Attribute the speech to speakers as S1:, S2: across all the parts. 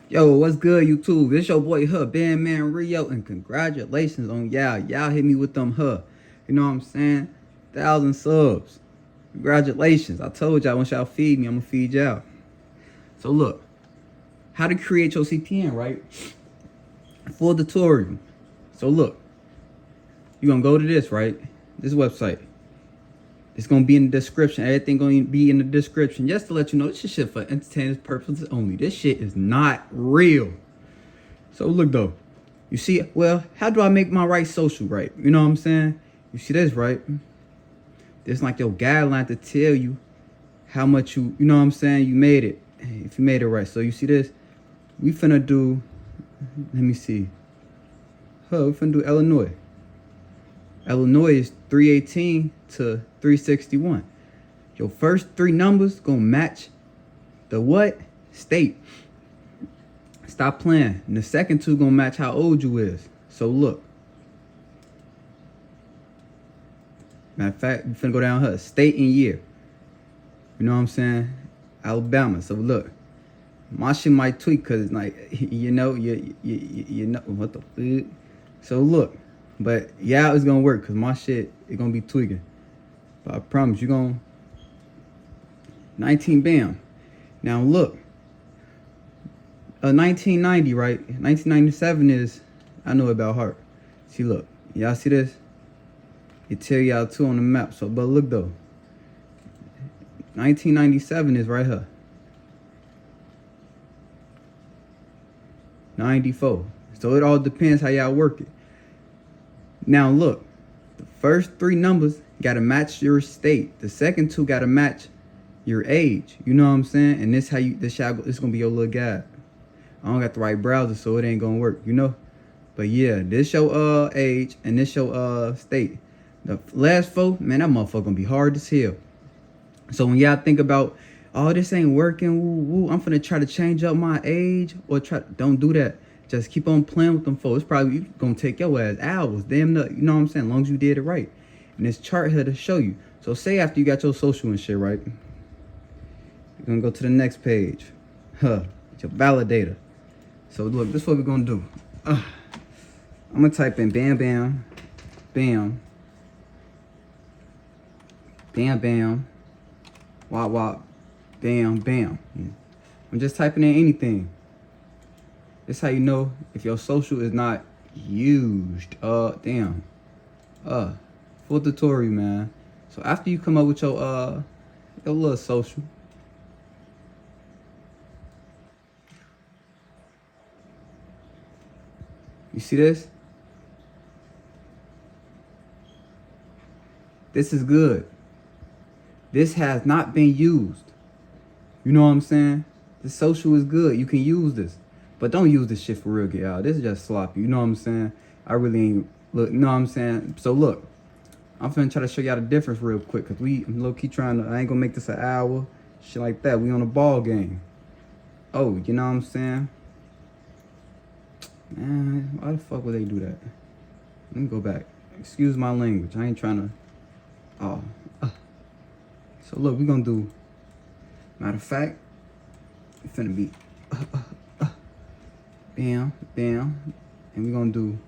S1: Yo, what's good, YouTube? It's your boy Bandman Rio, and congratulations on y'all. Y'all hit me with them You know what I'm saying? 1,000 subs. Congratulations. I told y'all once y'all feed me, I'm gonna feed y'all. So look, how to create your CPN, right? Full tutorial. So look, you're gonna go to this, right? This website. It's gonna be in the description. Everything gonna be in the description. Just to let you know, this is shit for entertainment purposes only. This shit is not real. So look though, you see, well, how do I make my right social right? You know what I'm saying? You see this, right? There's like your guideline to tell you how much you know what I'm saying, you made it. If you made it right. So you see this? We finna do, let me see. We finna do Illinois. Illinois is 318 to 361. Your first three numbers gonna match the what? State. Stop playing. And the second two gonna match how old you is. So look. Matter of fact, we finna go down here. State and year. You know what I'm saying? Alabama. So look. My shit might tweak because it's like, you know what the fuck. So look. But yeah, it's gonna work because my shit is gonna be tweaking. But I promise you gonna 19 bam. Now look. 1990, right? 1997 is, I know about heart. See, look, y'all see this? It tell y'all too on the map. So, but look though, 1997 is right here. 94. So it all depends how y'all work it. Now look, the first three numbers gotta match your state. The second two gotta match your age. You know what I'm saying? And this how you this gonna be your little guide. I don't got the right browser, so it ain't gonna work, you know? But yeah, this your age and this your state. The last four, man, that motherfucker gonna be hard as hell. So when y'all think about, oh, this ain't working, woo, woo, I'm finna try to change up my age or don't do that. Just keep on playing with them folks. It's probably gonna take your ass hours, damn nut, you know what I'm saying? As long as you did it right. And this chart here to show you. So say after you got your social and shit, right? You're gonna go to the next page. Your validator. So look, this is what we're gonna do. I'm gonna type in bam bam, bam, bam bam, wop wop, bam bam. I'm just typing in anything. This how you know if your social is not used. Damn. Full tutorial, man. So after you come up with your little social. You see this? This is good. This has not been used. You know what I'm saying? The social is good. You can use this. But don't use this shit for real, get out. This is just sloppy. You know what I'm saying? I really ain't, look, you know what I'm saying? So look, I'm finna try to show y'all the difference real quick. Because I'm low-key trying to, I ain't gonna make this an hour. Shit like that. We on a ball game. Oh, you know what I'm saying? Man, why the fuck would they do that? Let me go back. Excuse my language. I ain't trying to. Oh. So look, we gonna do. Matter of fact, it's finna be. Bam, bam, and we gonna do.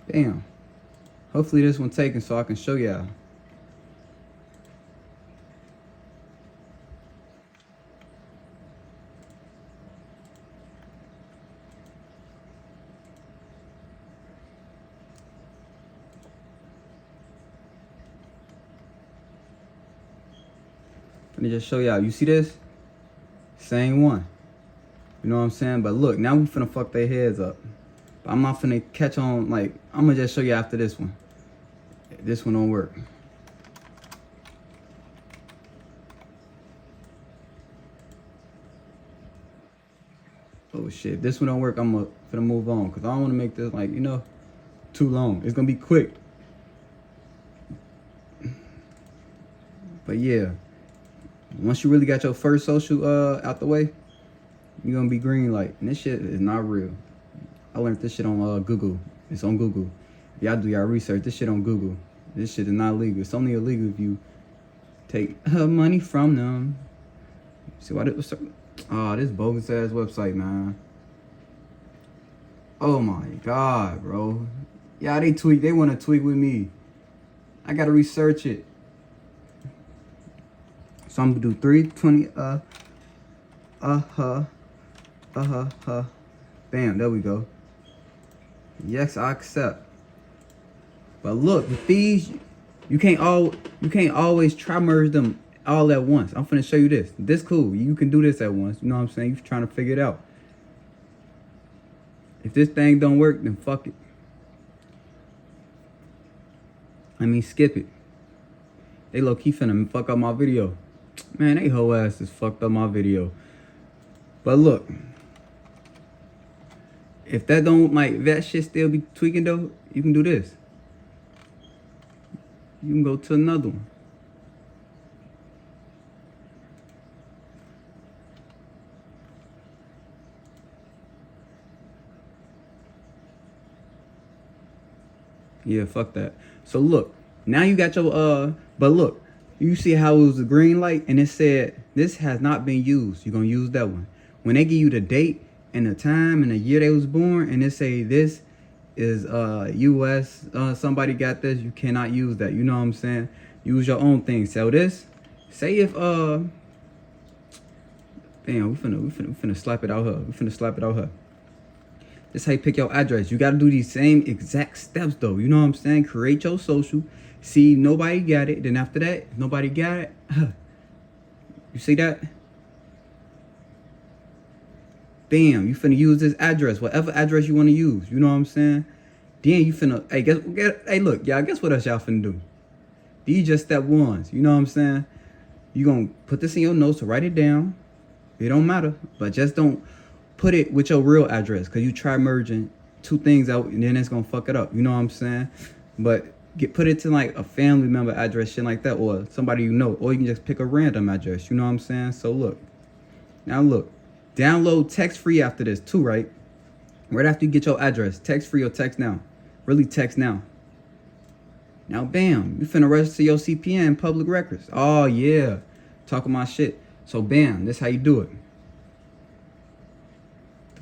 S1: Bam. Hopefully this one taken so I can show y'all. Let me just show y'all. You see this? Same one. You know what I'm saying? But look, now we finna fuck their heads up. But I'm not finna catch on, like, I'm gonna just show you after this one. This one don't work. Oh shit, this one don't work, I'm finna move on. Cause I don't wanna make this, like, you know, too long. It's gonna be quick. But yeah. Once you really got your first social out the way, you're gonna be green light. And this shit is not real. I learned this shit on Google. It's on Google. If y'all do y'all research, this shit on Google. This shit is not legal. It's only illegal if you take money from them. See why this? Oh, this bogus ass website, man. Oh my god, bro. Yeah, they tweak. They want to tweak with me. I gotta research it. So I'm gonna do 320. Bam. There we go. Yes, I accept. But look, with these, you can't always try merge them all at once. I'm finna show you this. This cool. You can do this at once. You know what I'm saying? You're trying to figure it out. If this thing don't work, then fuck it. I mean, skip it. They low-key finna fuck up my video. Man, they whole ass just fucked up my video. But look, if that don't, like, that shit still be tweaking though, you can do this. You can go to another one. Yeah, fuck that. So look, now you got your but look, you see how it was a green light and it said this has not been used. You're gonna use that one. When they give you the date and the time and the year they was born and they say this is US, somebody got this, you cannot use that. You know what I'm saying? Use your own thing. So this, say if damn, we finna slap it out her. We finna slap it out her. This how you pick your address. You gotta do these same exact steps though. You know what I'm saying? Create your social. See nobody got it. Then after that, if nobody got it. You see that? Bam, you finna use this address, whatever address you wanna use. You know what I'm saying? Then you finna, hey look, y'all, guess what else y'all finna do? These just step ones. You know what I'm saying? You gonna put this in your notes to write it down. It don't matter, but just don't put it with your real address, because you try merging two things out and then it's gonna fuck it up. You know what I'm saying? But put it to like a family member address, shit like that, or somebody you know, or you can just pick a random address. You know what I'm saying? So look, now look, download text free after this too, right? Right after you get your address, text free or text now. Really text now. Now bam, you finna register your CPN public records. Oh yeah, talking my shit. So bam, this how you do it.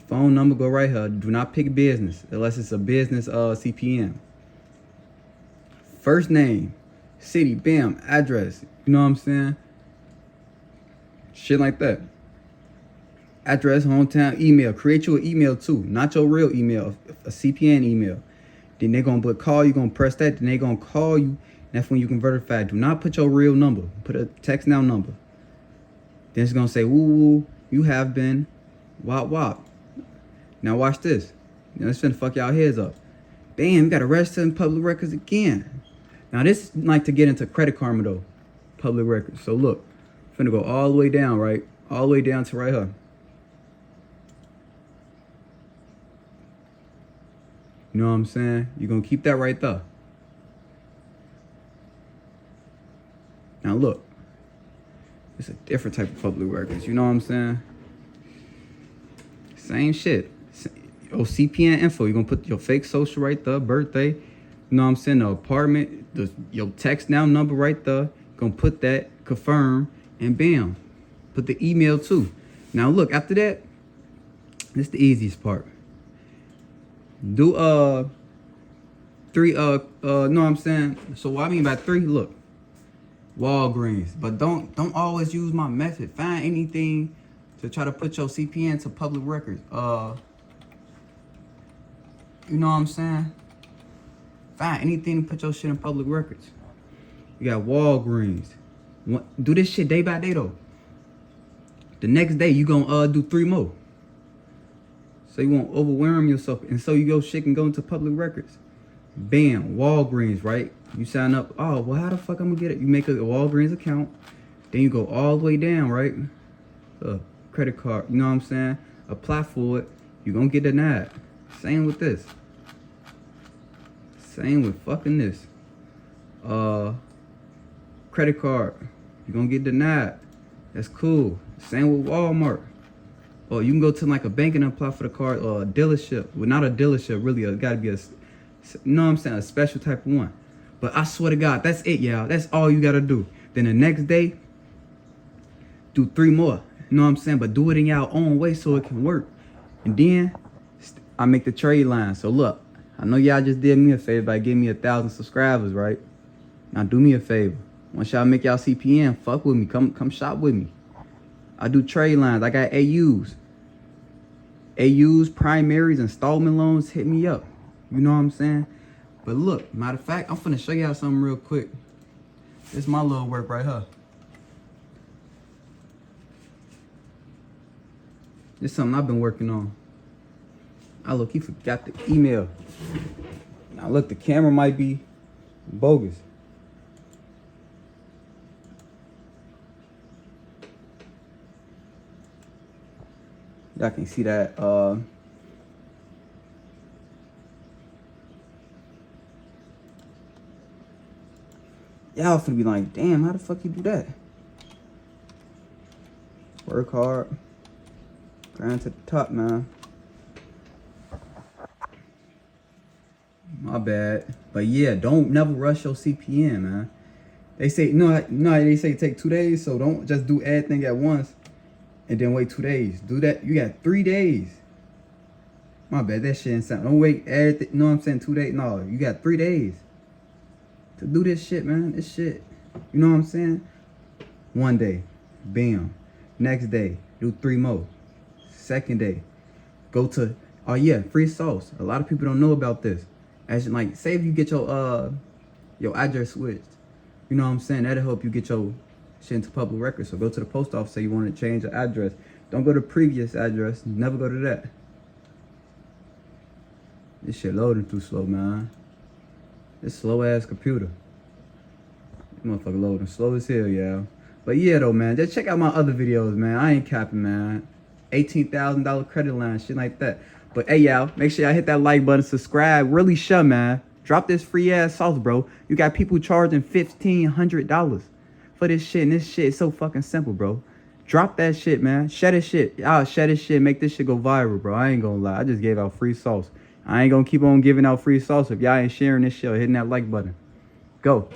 S1: Phone number go right here. Do not pick business unless it's a business CPN. First name, city, bam, address. You know what I'm saying? Shit like that. Address, hometown, email. Create you an email too, not your real email, a CPN email. Then they're gonna call you, gonna press that, then they're gonna call you. That's when you can verify. Do not put your real number. Put a text now number. Then it's gonna say, woo, you have been wop wop. Now watch this. Now it's finna fuck y'all heads up. Bam, you gotta register in public records again. Now this is like to get into Credit Karma though. Public records. So look, finna go all the way down, right? All the way down to right here. You know what I'm saying? You're gonna keep that right there. Now look. It's a different type of public records. You know what I'm saying? Same shit. Your CPN info. You're gonna put your fake social right there, birthday. You know what I'm saying? The apartment, your text now number right there. You're gonna put that, confirm, and bam. Put the email too. Now look, after that, this is the easiest part. Do three know what I'm saying? So what I mean by three, look. Walgreens. But don't always use my method. Find anything to try to put your CPN to public records. You know what I'm saying? Find anything to put your shit in public records. You got Walgreens. Do this shit day by day though. The next day you gonna do 3 more. So you won't overwhelm yourself, and so your shit can go into public records. Bam, Walgreens, right? You sign up. Oh, well, how the fuck I'm gonna get it? You make a Walgreens account, then you go all the way down, right? Credit card, you know what I'm saying? Apply for it. You're gonna get denied. Same with this. Same with fucking this. Credit card. You're gonna get denied. That's cool. Same with Walmart. Or you can go to like a bank and apply for the card, or a dealership. Well, not a dealership, really. It gotta be you know what I'm saying? A special type of one. But I swear to God, that's it, y'all. That's all you gotta do. Then the next day, do 3 more. You know what I'm saying? But do it in your own way so it can work. And then I make the trade line. So look, I know y'all just did me a favor by giving me 1,000 subscribers, right? Now do me a favor. Once y'all make y'all CPN, fuck with me. Come shop with me. I do trade lines. I got AUs. AUs, primaries, installment loans, hit me up. You know what I'm saying? But look, matter of fact, I'm finna show y'all something real quick. This is my little work right here. This is something I've been working on. I look, he forgot the email. Now look, the camera might be bogus. Y'all can see that. Y'all finna be like, damn, how the fuck you do that? Work hard. Grind to the top, man. My bad. But yeah, don't never rush your CPN, man. They say, no, they say take 2 days, so don't just do everything at once and then wait 2 days. Do that. You got 3 days. My bad, that shit ain't sound. Don't wait everything. You know what I'm saying? 2 days. No, you got 3 days to do this shit, man. This shit. You know what I'm saying? 1 day. Bam. Next day, do 3 more. Second day, go to, oh yeah, free sauce. A lot of people don't know about this. As in, like, say if you get your address switched, you know what I'm saying? That'll help you get your shit into public records. So go to the post office, say you want to change your address. Don't go to previous address. Never go to that. This shit loading too slow, man. This slow ass computer. This motherfucker loading slow as hell, yeah. But yeah, though, man, just check out my other videos, man. I ain't capping, man. $18,000 credit line, shit like that. But hey, y'all, make sure y'all hit that like button, subscribe. Really sure, man. Drop this free ass sauce, bro. You got people charging $1,500 for this shit, and this shit is so fucking simple, bro. Drop that shit, man. Share this shit. Y'all share this shit. Make this shit go viral, bro. I ain't gonna lie. I just gave out free sauce. I ain't gonna keep on giving out free sauce if y'all ain't sharing this shit or hitting that like button. Go.